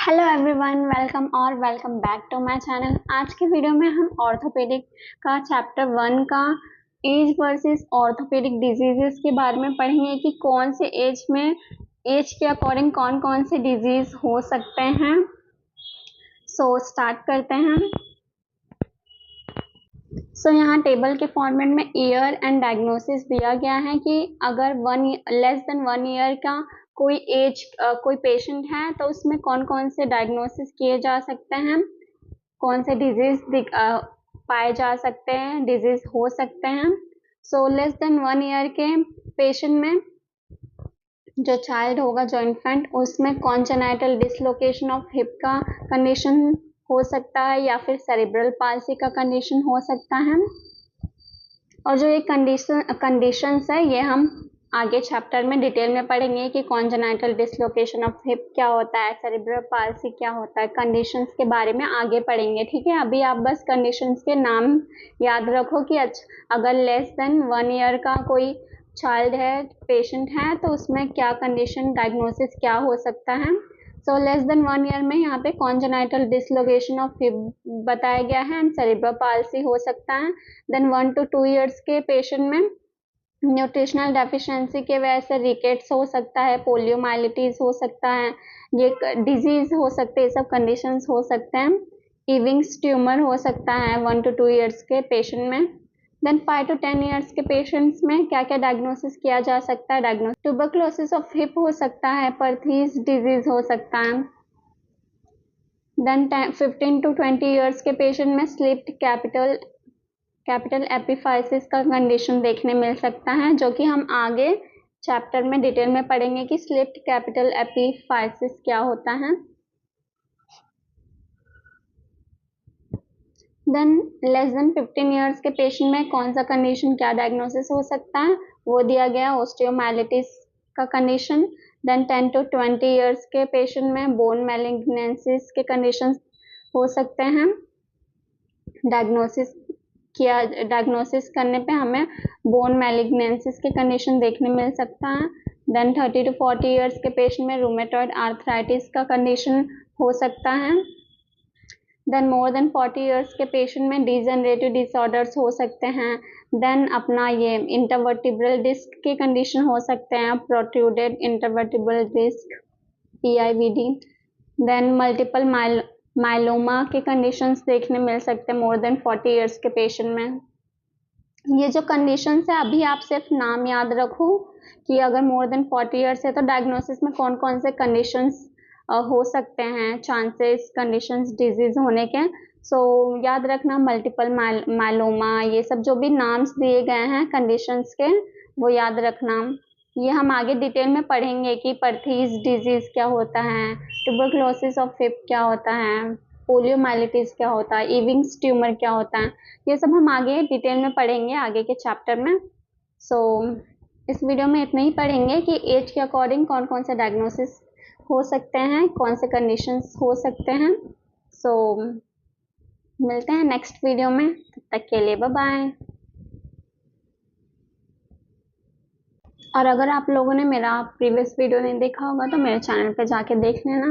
Hello everyone, welcome back to my channel. आज के video में हम ऑर्थोपेडिक का चैप्टर 1 का एज वर्सेस ऑर्थोपेडिक डिजीजेस के बारे में पढ़ेंगे कि कौन से एज में एज के अकॉर्डिंग कौन कौन से डिजीज हो सकते हैं। स्टार्ट करते हैं। यहाँ टेबल के फॉर्मेट में ईयर एंड डायग्नोसिस दिया गया है कि अगर लेस देन 1 ईयर का कोई पेशेंट है तो उसमें कौन कौन से डायग्नोसिस किए जा सकते हैं, कौन से डिजीज पाए जा सकते हैं, डिजीज हो सकते हैं। लेस देन 1 ईयर के पेशेंट में जो चाइल्ड होगा, जो इन्फेंट, उसमें कॉन्जेनाइटल डिसलोकेशन ऑफ हिप का कंडीशन हो सकता है या फिर सेरिब्रल पाल्सी का कंडीशन हो सकता है। और जो ये कंडीशंस है ये हम आगे चैप्टर में डिटेल में पढ़ेंगे कि कॉन्जेनाइटल डिसलोकेशन ऑफ हिप क्या होता है, सेरिब्रल पाल्सी क्या होता है। कंडीशंस के बारे में आगे पढ़ेंगे, ठीक है। अभी आप बस कंडीशंस के नाम याद रखो कि अगर लेस देन 1 ईयर का कोई चाइल्ड है, पेशेंट है, तो उसमें क्या कंडीशन, डायग्नोसिस क्या हो सकता है। लेस देन 1 ईयर में यहाँ पे कॉन्जेनाइटल डिसलोकेशन ऑफ हिप बताया गया है एंड सेरिब्रल पाल्सी हो सकता है। देन 1 to 2 ईयर्स के पेशेंट में न्यूट्रिशनल डेफिशिएंसी के वजह से रिकेट्स हो सकता है, पोलियोमाइलिटीज हो सकता है, ये डिजीज हो सकते हैं, सब कंडीशंस हो सकते हैं। इविंग्स ट्यूमर हो सकता है 1 to 2 ईयर्स के पेशेंट में। देन 5 to 10 ईयर्स के पेशेंट्स में क्या क्या डायग्नोसिस किया जा सकता है। ट्यूबरक्लोसिस ऑफ हिप हो सकता है, पर्थीज डिजीज हो सकता है। देन 15 to 20 ईयर्स के पेशेंट में स्लिप्ड कैपिटल एपिफाइसिस का कंडीशन देखने मिल सकता है, जो कि हम आगे चैप्टर में डिटेल में पढ़ेंगे कि स्लिप्ड कैपिटल एपिफाइसिस क्या होता है। देन लेस देन 15 ईयर्स के पेशेंट में कौन सा कंडीशन, क्या डायग्नोसिस हो सकता है, वो दिया गया, ओस्टियोमाइलिटिस का कंडीशन। देन 10 to 20 ईयर्स के पेशेंट में बोन मैलिग्नेंसिस के कंडीशन हो सकते हैं। डायग्नोसिस करने पे हमें बोन मैलिग्नेंसिस के कंडीशन देखने मिल सकता है। देन 30 to 40 ईयर्स के पेशेंट में रूमेटॉइड आर्थराइटिस का कंडीशन हो सकता है। देन मोर देन 40 ईयर्स के पेशेंट में डिजेनरेटिव डिसऑर्डर्स हो सकते हैं। देन अपना ये इंटरवर्टिब्रल डिस्क के कंडीशन हो सकते हैं, protruded intervertebral disc, PIVD। Then multiple myeloma के कंडीशंस देखने मिल सकते हैं मोर देन 40 ईयर्स के पेशेंट में। ये जो कंडीशंस है, अभी आप सिर्फ नाम याद रखो कि अगर मोर देन 40 ईयर्स है तो डायग्नोसिस में कौन कौन से कंडीशंस हो सकते हैं, चांसेस, कंडीशंस डिजीज होने के। याद रखना, मल्टीपल माइलोमा, ये सब जो भी नाम्स दिए गए हैं कंडीशंस के, वो याद रखना। ये हम आगे डिटेल में पढ़ेंगे कि पर्थीज डिजीज क्या होता है, ट्यूबरक्लोसिस ऑफ हिप क्या होता है, पोलियोमाइलिटिस क्या होता है, इविंग्स ट्यूमर क्या होता है। ये सब हम आगे डिटेल में पढ़ेंगे आगे के चैप्टर में। इस वीडियो में इतना ही पढ़ेंगे कि एज के अकॉर्डिंग कौन कौन से डायग्नोसिस हो सकते हैं, कौन से कंडीशंस हो सकते हैं। मिलते हैं नेक्स्ट वीडियो में, तब तक के लिए बाय बाय। और अगर आप लोगों ने मेरा प्रीवियस वीडियो नहीं देखा होगा तो मेरे चैनल पे जाके देख लेना।